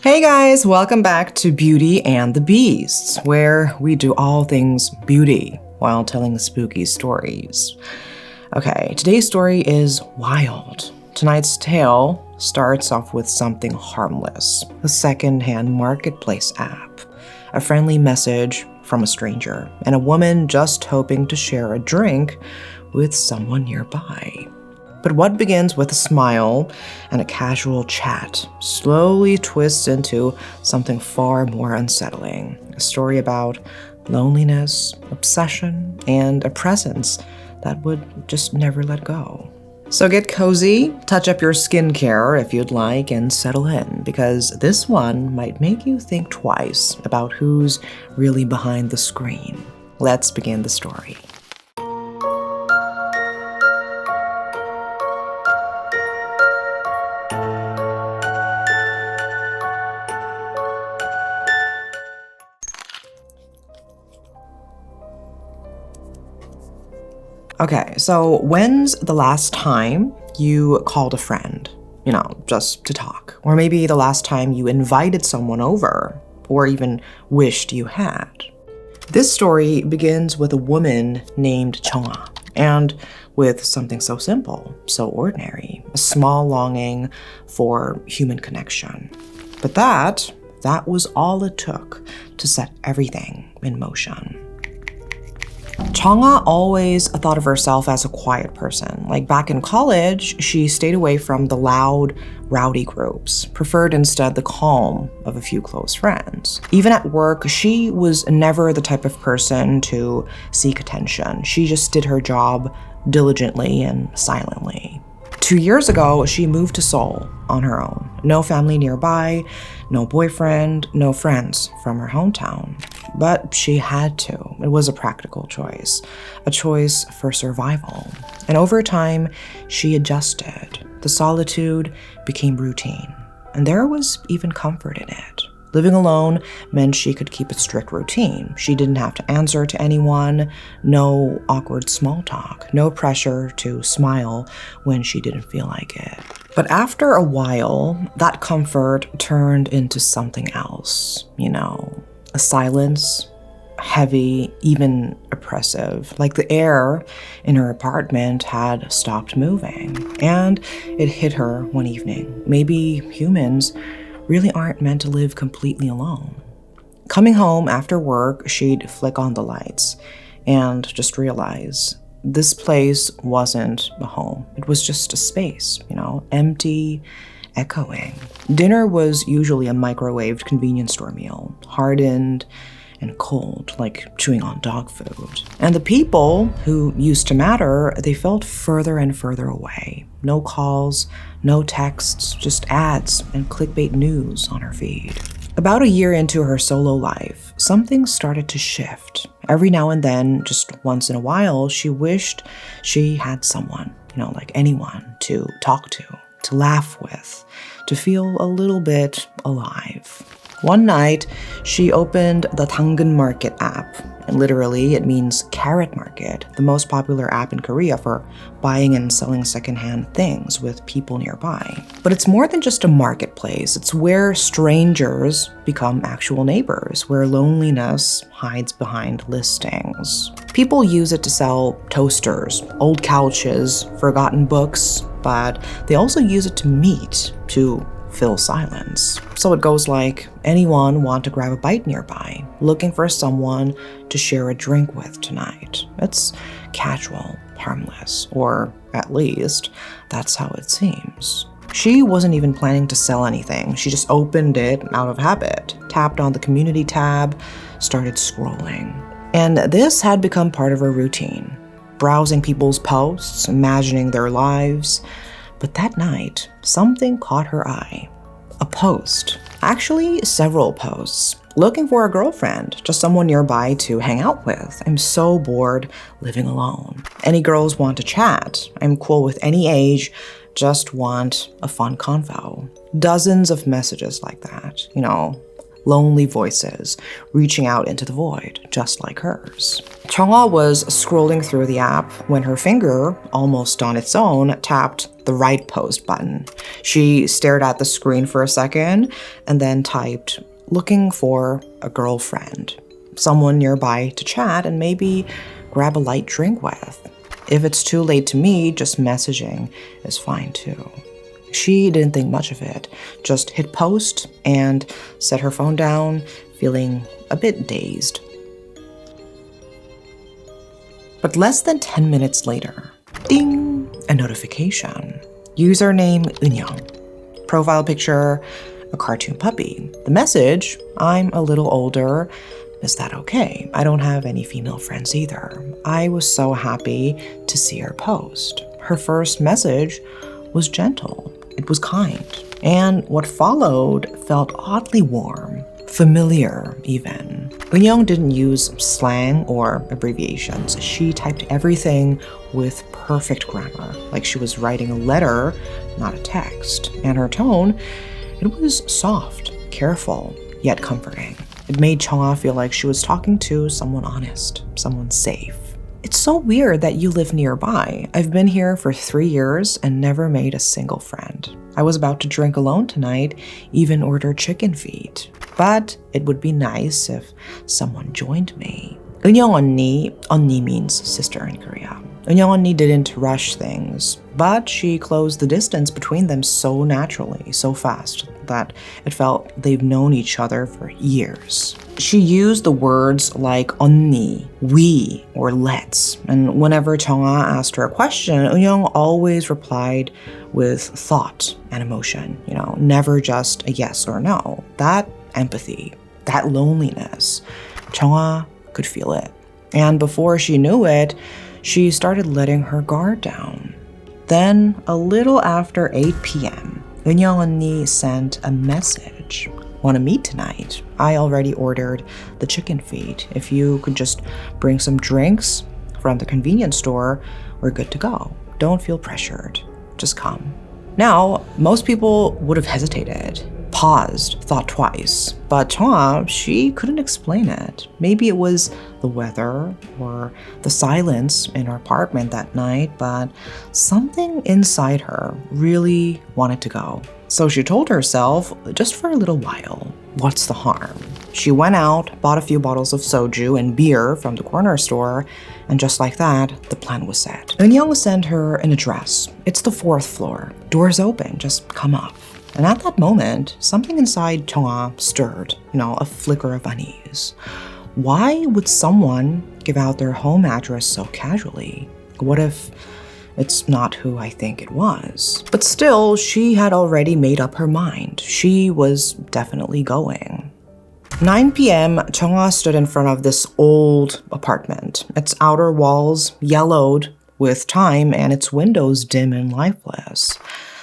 Hey guys, welcome back to Beauty and the Beasts, where we do all things beauty while telling spooky stories. Okay, today's story is wild. Tonight's tale starts off with something harmless, a second-hand marketplace app, a friendly message from a stranger, and a woman just hoping to share a drink with someone nearby. But what begins with a smile and a casual chat slowly twists into something far more unsettling. A story about loneliness, obsession, and a presence that would just never let go. So get cozy, touch up your skincare if you'd like, and settle in, because this one might make you think twice about who's really behind the screen. Let's begin the story. Okay, so when's the last time you called a friend? Just to talk. Or maybe the last time you invited someone over, or even wished you had. This story begins with a woman named Chonga, and with something so simple, so ordinary, a small longing for human connection. But that was all it took to set everything in motion. Chonga always thought of herself as a quiet person. Like back in college, she stayed away from the loud, rowdy groups, preferred instead the calm of a few close friends. Even at work, she was never the type of person to seek attention. She just did her job diligently and silently. 2 years ago, she moved to Seoul on her own. No family nearby, no boyfriend, no friends from her hometown. But she had to. It was a practical choice, a choice for survival. And over time, she adjusted. The solitude became routine, and there was even comfort in it. Living alone meant she could keep a strict routine. She didn't have to answer to anyone, no awkward small talk, no pressure to smile when she didn't feel like it. But after a while, that comfort turned into something else, a silence, heavy, even oppressive, like the air in her apartment had stopped moving. And it hit her one evening. Maybe humans really aren't meant to live completely alone. Coming home after work, she'd flick on the lights and just realize this place wasn't a home. It was just a space, empty, echoing. Dinner was usually a microwaved convenience store meal, hardened and cold, like chewing on dog food. And the people who used to matter, they felt further and further away. No calls, no texts, just ads and clickbait news on her feed. About a year into her solo life, something started to shift. Every now and then, just once in a while, she wished she had someone, like anyone to talk to laugh with, to feel a little bit alive. One night, she opened the 당근 Market app, and literally it means carrot market, the most popular app in Korea for buying and selling secondhand things with people nearby. But it's more than just a marketplace. It's where strangers become actual neighbors, where loneliness hides behind listings. People use it to sell toasters, old couches, forgotten books, but they also use it to meet, to fill silence. So it goes like, anyone want to grab a bite nearby, looking for someone to share a drink with tonight. It's casual, harmless, or at least that's how it seems. She wasn't even planning to sell anything. She just opened it out of habit, tapped on the community tab, started scrolling. And this had become part of her routine, browsing people's posts, imagining their lives. But that night, something caught her eye. A post. Actually, several posts. Looking for a girlfriend, just someone nearby to hang out with. I'm so bored living alone. Any girls want to chat? I'm cool with any age, just want a fun convo. Dozens of messages like that, lonely voices reaching out into the void, just like hers. Chonghwa was scrolling through the app when her finger, almost on its own, tapped the right post button. She stared at the screen for a second and then typed, looking for a girlfriend, someone nearby to chat and maybe grab a light drink with. If it's too late to meet, just messaging is fine too. She didn't think much of it, just hit post and set her phone down, feeling a bit dazed. But less than 10 minutes later, ding, a notification. Username Eunyoung. Profile picture, a cartoon puppy. The message, I'm a little older. Is that okay? I don't have any female friends either. I was so happy to see her post. Her first message was gentle. It was kind. And what followed felt oddly warm, familiar even. Eunyoung didn't use slang or abbreviations. She typed everything with perfect grammar, like she was writing a letter, not a text. And her tone, it was soft, careful, yet comforting. It made Chonghwa feel like she was talking to someone honest, someone safe. It's so weird that you live nearby. I've been here for 3 years and never made a single friend. I was about to drink alone tonight, even order chicken feet. But it would be nice if someone joined me. Eunyoung 언니 means sister in Korea. Eunyoung 언니 didn't rush things, but she closed the distance between them so naturally, so fast, that it felt they've known each other for years. She used the words like 언니, we, or let's, and whenever Chonghwa asked her a question, Eunyoung always replied with thought and emotion, never just a yes or no. That empathy, that loneliness, Chonghwa could feel it. And before she knew it, she started letting her guard down. Then, a little after 8 p.m., Eunyoung 언니 sent a message. Want to meet tonight? I already ordered the chicken feet. If you could just bring some drinks from the convenience store, we're good to go. Don't feel pressured. Just come. Now, most people would have hesitated, paused, thought twice. But Chonghwa, she couldn't explain it. Maybe it was the weather or the silence in her apartment that night, but something inside her really wanted to go. So she told herself, just for a little while, what's the harm? She went out, bought a few bottles of soju and beer from the corner store, and just like that, the plan was set. Eunyoung sent her an address. It's the 4th floor. Doors open, just come up. And at that moment, something inside Chonghwa stirred, a flicker of unease. Why would someone give out their home address so casually? What if it's not who I think it was? But still, she had already made up her mind. She was definitely going. 9 p.m., Chonghwa stood in front of this old apartment. Its outer walls yellowed with time and its windows dim and lifeless.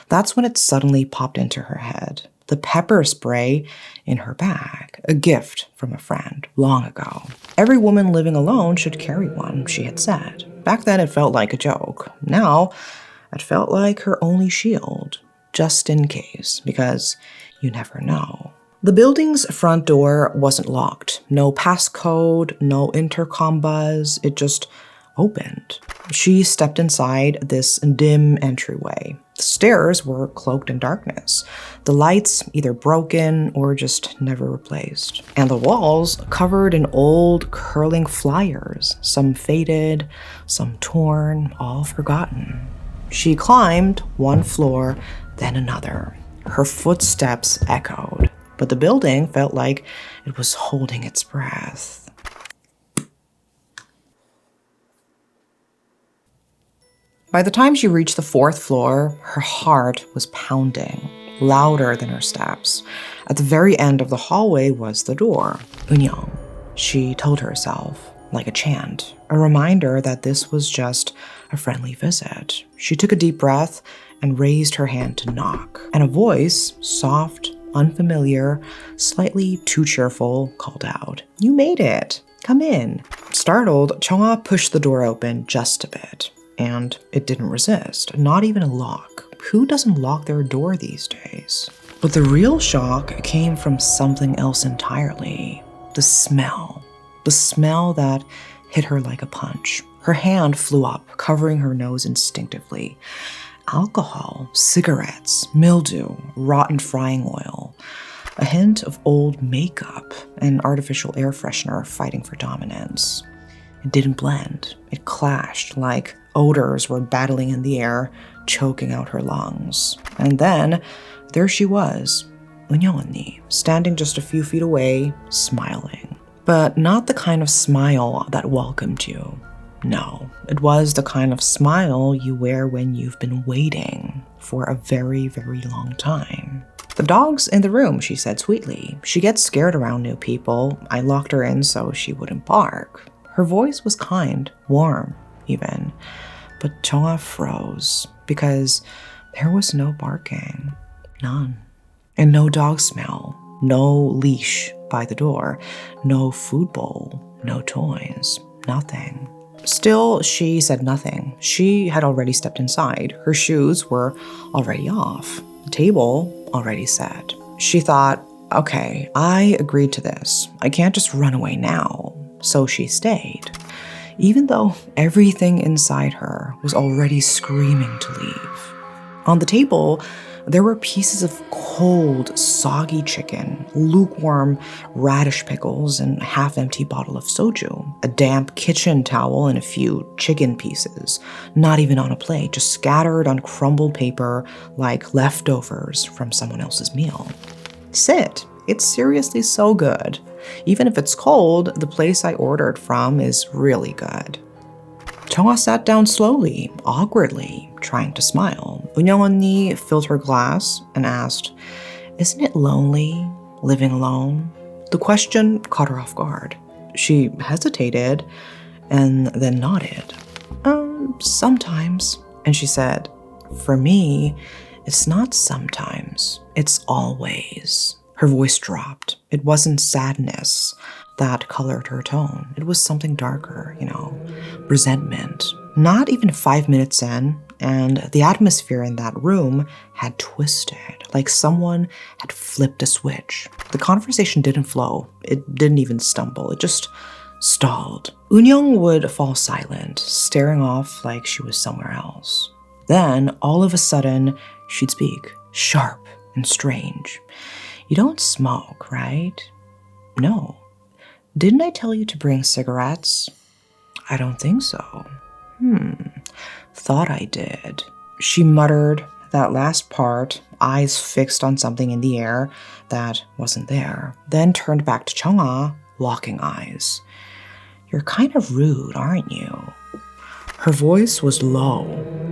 That's when it suddenly popped into her head. The pepper spray in her bag, a gift from a friend long ago. Every woman living alone should carry one, she had said. Back then it felt like a joke. Now it felt like her only shield, just in case, because you never know. The building's front door wasn't locked. No passcode, no intercom buzz. It just opened. She stepped inside this dim entryway. The stairs were cloaked in darkness. The lights either broken or just never replaced. And the walls covered in old curling flyers, some faded, some torn, all forgotten. She climbed one floor, then another. Her footsteps echoed, but the building felt like it was holding its breath. By the time she reached the 4th floor, her heart was pounding, louder than her steps. At the very end of the hallway was the door. Eunyoung, she told herself, like a chant, a reminder that this was just a friendly visit. She took a deep breath and raised her hand to knock. And a voice, soft, unfamiliar, slightly too cheerful, called out, "You made it. Come in." Startled, Chonghwa pushed the door open just a bit. And it didn't resist, not even a lock. Who doesn't lock their door these days? But the real shock came from something else entirely. The smell that hit her like a punch. Her hand flew up, covering her nose instinctively. Alcohol, cigarettes, mildew, rotten frying oil, a hint of old makeup, and artificial air freshener fighting for dominance. It didn't blend. It clashed like odors were battling in the air, choking out her lungs. And then there she was, Eunyoung 언니, standing just a few feet away, smiling. But not the kind of smile that welcomed you. No, it was the kind of smile you wear when you've been waiting for a very, very long time. The dog's in the room, she said sweetly. She gets scared around new people. I locked her in so she wouldn't bark. Her voice was kind, warm, even. But Chonga froze because there was no barking. None. And no dog smell. No leash by the door. No food bowl. No toys. Nothing. Still, she said nothing. She had already stepped inside. Her shoes were already off. The table already set. She thought, okay, I agreed to this. I can't just run away now. So she stayed, even though everything inside her was already screaming to leave. On the table, there were pieces of cold, soggy chicken, lukewarm radish pickles, and a half-empty bottle of soju, a damp kitchen towel, and a few chicken pieces, not even on a plate, just scattered on crumbled paper like leftovers from someone else's meal. Sit. It's seriously so good. Even if it's cold, the place I ordered from is really good. Chonga sat down slowly, awkwardly, trying to smile. Eunyoung 언니 filled her glass and asked, "Isn't it lonely, living alone?" The question caught her off guard. She hesitated and then nodded. Sometimes. And she said, "For me, it's not sometimes, it's always." Her voice dropped. It wasn't sadness that colored her tone. It was something darker, resentment. Not even 5 minutes in, and the atmosphere in that room had twisted, like someone had flipped a switch. The conversation didn't flow. It didn't even stumble. It just stalled. Eunyoung would fall silent, staring off like she was somewhere else. Then, all of a sudden, she'd speak, sharp and strange. "You don't smoke, right?" "No." "Didn't I tell you to bring cigarettes?" "I don't think so." Thought I did." She muttered that last part, eyes fixed on something in the air that wasn't there, then turned back to Chonga, locking eyes. "You're kind of rude, aren't you?" Her voice was low,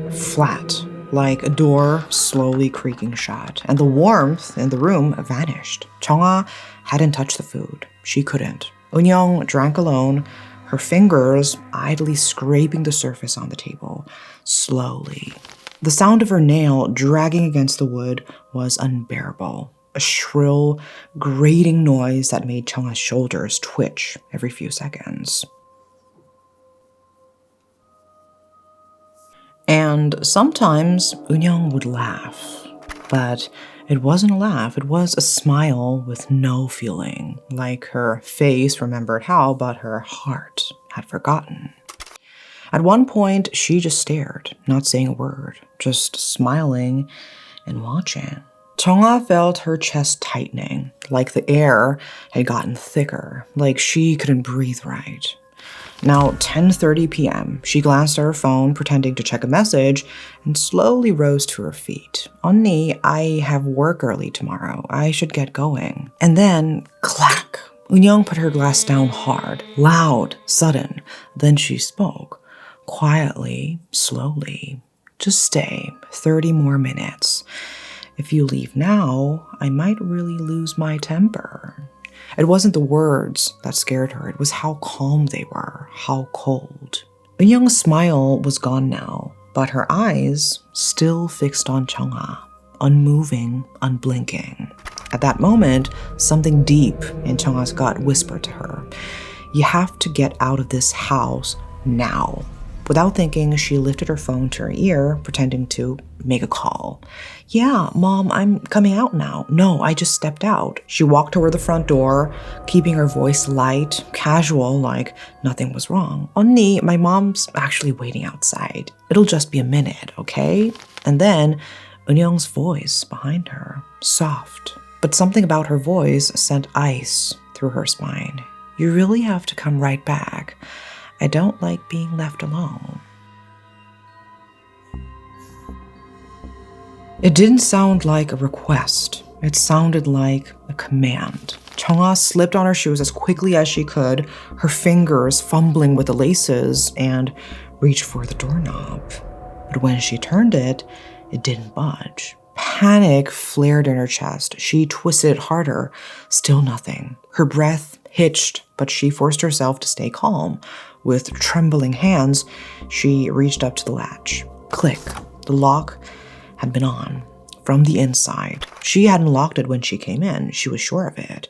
flat, like a door slowly creaking shut, and the warmth in the room vanished. Chonga hadn't touched the food. She couldn't. Eunyoung drank alone, her fingers idly scraping the surface on the table, slowly. The sound of her nail dragging against the wood was unbearable, a shrill, grating noise that made Chonga's shoulders twitch every few seconds. And sometimes Eunyoung would laugh, but it wasn't a laugh, it was a smile with no feeling, like her face remembered how, but her heart had forgotten. At one point, she just stared, not saying a word, just smiling and watching. Chonga felt her chest tightening, like the air had gotten thicker, like she couldn't breathe right. Now, 10:30 p.m., she glanced at her phone, pretending to check a message, and slowly rose to her feet. "Onni, I have work early tomorrow. I should get going." And then, clack! Eunyoung put her glass down hard, loud, sudden. Then she spoke, quietly, slowly. "Just stay, 30 more minutes. If you leave now, I might really lose my temper." It wasn't the words that scared her, it was how calm they were, how cold. Eunyoung's smile was gone now, but her eyes still fixed on Chonga, unmoving, unblinking. At that moment, something deep in Chonga's gut whispered to her, "You have to get out of this house now." Without thinking, she lifted her phone to her ear, pretending to make a call. Yeah, Mom, I'm coming out now. No, I just stepped out. She walked toward the front door, keeping her voice light, casual, like nothing was wrong. 언니, my mom's actually waiting outside. It'll just be a minute, okay? And then Eunyoung's voice behind her, soft. But something about her voice sent ice through her spine. You really have to come right back. I don't like being left alone. It didn't sound like a request. It sounded like a command. Chunga slipped on her shoes as quickly as she could, her fingers fumbling with the laces, and reached for the doorknob. But when she turned it, it didn't budge. Panic flared in her chest. She twisted harder. Still nothing. Her breath hitched, but she forced herself to stay calm. With trembling hands, she reached up to the latch. Click. The lock had been on from the inside. She hadn't locked it when she came in. She was sure of it.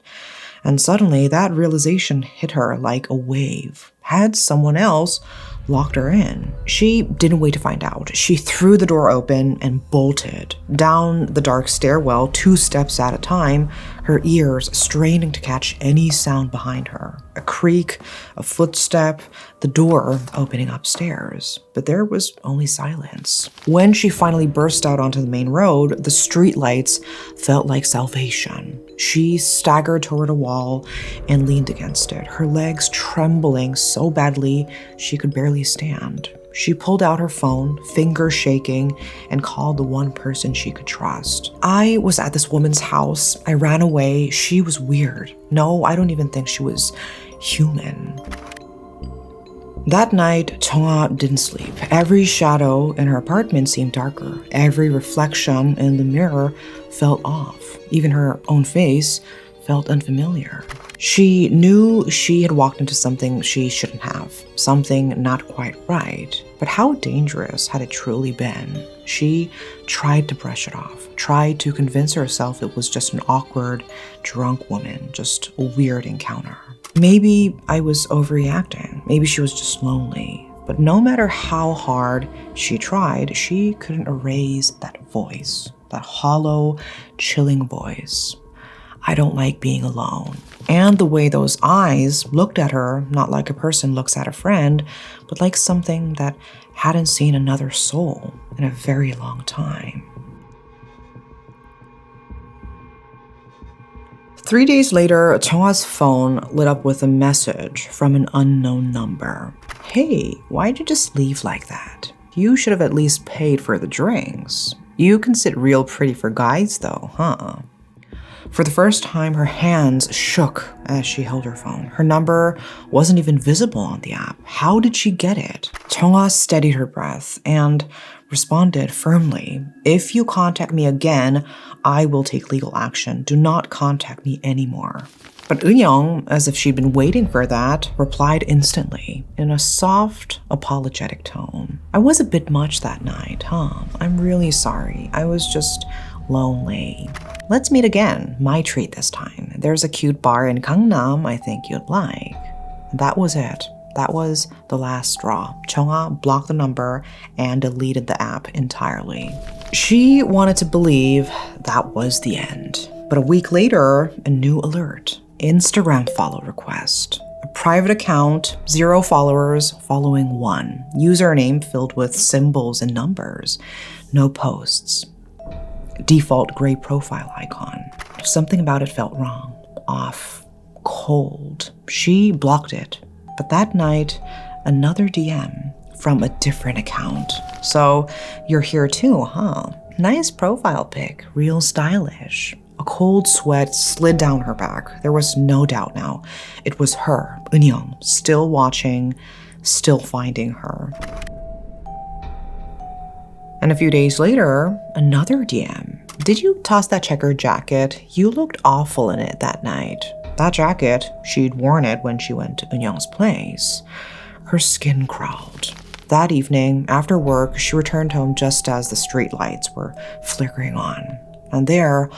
And suddenly, that realization hit her like a wave. Had someone else locked her in? She didn't wait to find out. She threw the door open and bolted down the dark stairwell 2 steps at a time, her ears straining to catch any sound behind her. A creak, a footstep, the door opening upstairs. But there was only silence. When she finally burst out onto the main road, the streetlights felt like salvation. She staggered toward a wall and leaned against it, her legs trembling so badly she could barely stand. She pulled out her phone, fingers shaking, and called the one person she could trust. I was at this woman's house. I ran away. She was weird. No, I don't even think she was human. That night, Chunga didn't sleep. Every shadow in her apartment seemed darker. Every reflection in the mirror felt off. Even her own face felt unfamiliar. She knew she had walked into something she shouldn't have, something not quite right. But how dangerous had it truly been? She tried to brush it off, tried to convince herself it was just an awkward, drunk woman, just a weird encounter. Maybe I was overreacting. Maybe she was just lonely. But no matter how hard she tried, she couldn't erase that voice, that hollow, chilling voice. I don't like being alone. And the way those eyes looked at her, not like a person looks at a friend, but like something that hadn't seen another soul in a very long time. 3 days later, Chunga's phone lit up with a message from an unknown number. Hey, why'd you just leave like that? You should have at least paid for the drinks. You can sit real pretty for guys though, huh? For the first time, her hands shook as she held her phone. Her number wasn't even visible on the app. How did she get it? Chunga steadied her breath and responded firmly. If you contact me again, I will take legal action. Do not contact me anymore. But Eunyoung, as if she'd been waiting for that, replied instantly in a soft, apologetic tone. I was a bit much that night, huh? I'm really sorry. I was just lonely. Let's meet again. My treat this time. There's a cute bar in Gangnam I think you'd like. That was it. That was the last straw. Chunga blocked the number and deleted the app entirely. She wanted to believe that was the end. But a week later, a new alert. Instagram follow request. A private account, 0 followers, following 1. Username filled with symbols and numbers. No posts. Default gray profile icon. Something about it felt wrong, off, cold. She blocked it. But that night, another DM from a different account. So you're here too, huh? Nice profile pic, real stylish. A cold sweat slid down her back. There was no doubt now. It was her, Eunyoung, still watching, still finding her. And a few days later, another DM. Did you toss that checkered jacket? You looked awful in it that night. That jacket, she'd worn it when she went to Eunyoung's place. Her skin crawled. That evening, after work, she returned home just as the street lights were flickering on. And there,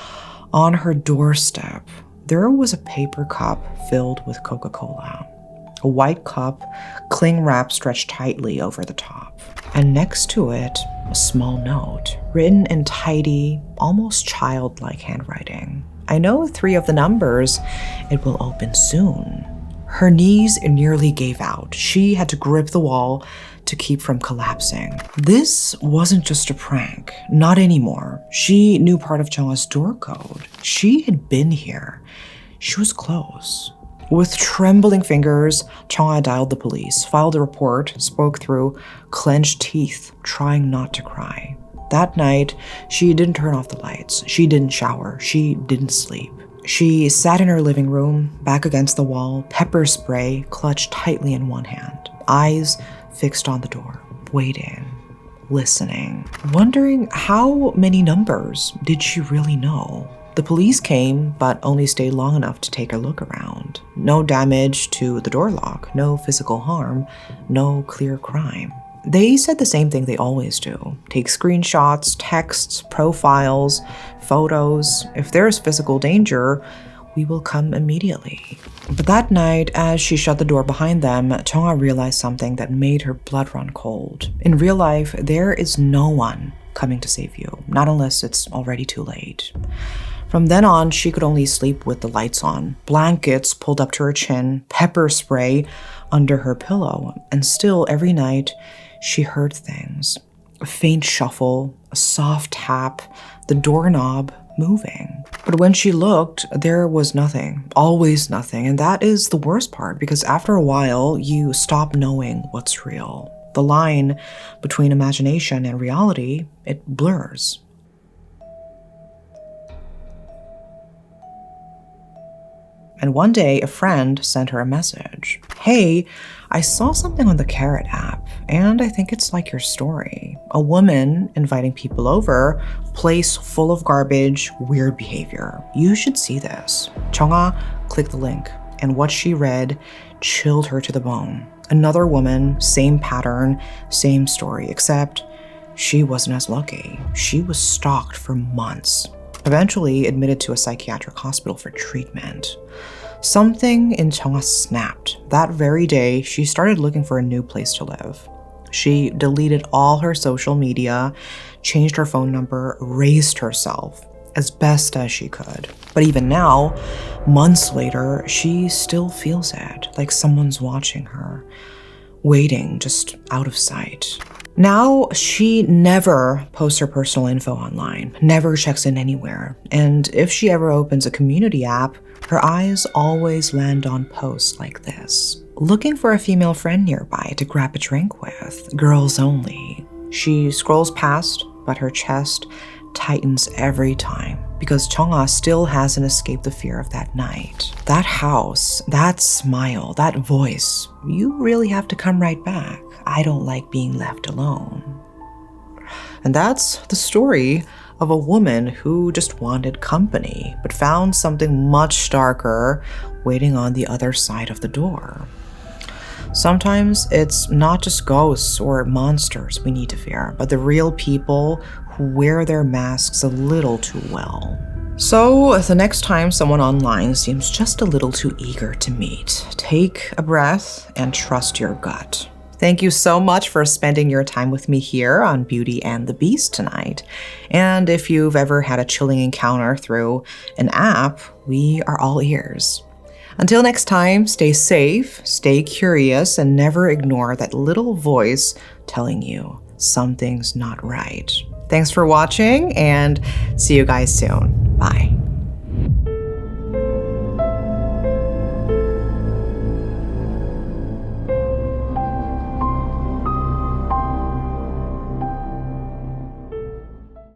on her doorstep, there was a paper cup filled with Coca-Cola. a white cup, cling wrap stretched tightly over the top. And next to it, a small note, written in tidy, almost childlike handwriting. I know 3 of the numbers. It will open soon. Her knees nearly gave out. She had to grip the wall to keep from collapsing. This wasn't just a prank. Not anymore. She knew part of Chungha's door code. She had been here. She was close. With trembling fingers, Chungha dialed the police, filed a report, spoke through clenched teeth, trying not to cry. That night, she didn't turn off the lights. She didn't shower. She didn't sleep. She sat in her living room, back against the wall, pepper spray clutched tightly in one hand, eyes fixed on the door, waiting, listening, wondering how many numbers did she really know? The police came, but only stayed long enough to take a look around. No damage to the door lock, no physical harm, no clear crime. They said the same thing they always do. Take screenshots, texts, profiles, photos. If there's physical danger, we will come immediately. But that night, as she shut the door behind them, Chungha realized something that made her blood run cold. In real life, there is no one coming to save you, not unless it's already too late. From then on, she could only sleep with the lights on, blankets pulled up to her chin, pepper spray under her pillow, and still every night she heard things. A faint shuffle, a soft tap, the doorknob moving. But when she looked, there was nothing, always nothing, and that is the worst part because after a while, you stop knowing what's real. The line between imagination and reality, it blurs. And one day, a friend sent her a message. Hey, I saw something on the Carrot app, and I think it's like your story. A woman inviting people over, place full of garbage, weird behavior. You should see this. Chungha clicked the link, and what she read chilled her to the bone. Another woman, same pattern, same story, except she wasn't as lucky. She was stalked for months. Eventually admitted to a psychiatric hospital for treatment. Something in Chungha snapped. That very day, she started looking for a new place to live. She deleted all her social media, changed her phone number, raised herself as best as she could. But even now, months later, she still feels it, like someone's watching her, waiting just out of sight. Now, she never posts her personal info online, never checks in anywhere. And if she ever opens a community app, her eyes always land on posts like this. Looking for a female friend nearby to grab a drink with, girls only. She scrolls past, but her chest tightens every time because Chungha still hasn't escaped the fear of that night. That house, that smile, that voice, you really have to come right back. I don't like being left alone. And that's the story of a woman who just wanted company, but found something much darker waiting on the other side of the door. Sometimes it's not just ghosts or monsters we need to fear, but the real people who wear their masks a little too well. So the next time someone online seems just a little too eager to meet, take a breath and trust your gut. Thank you so much for spending your time with me here on Beauty and the Beast tonight. And if you've ever had a chilling encounter through an app, we are all ears. Until next time, stay safe, stay curious, and never ignore that little voice telling you something's not right. Thanks for watching, and see you guys soon. Bye.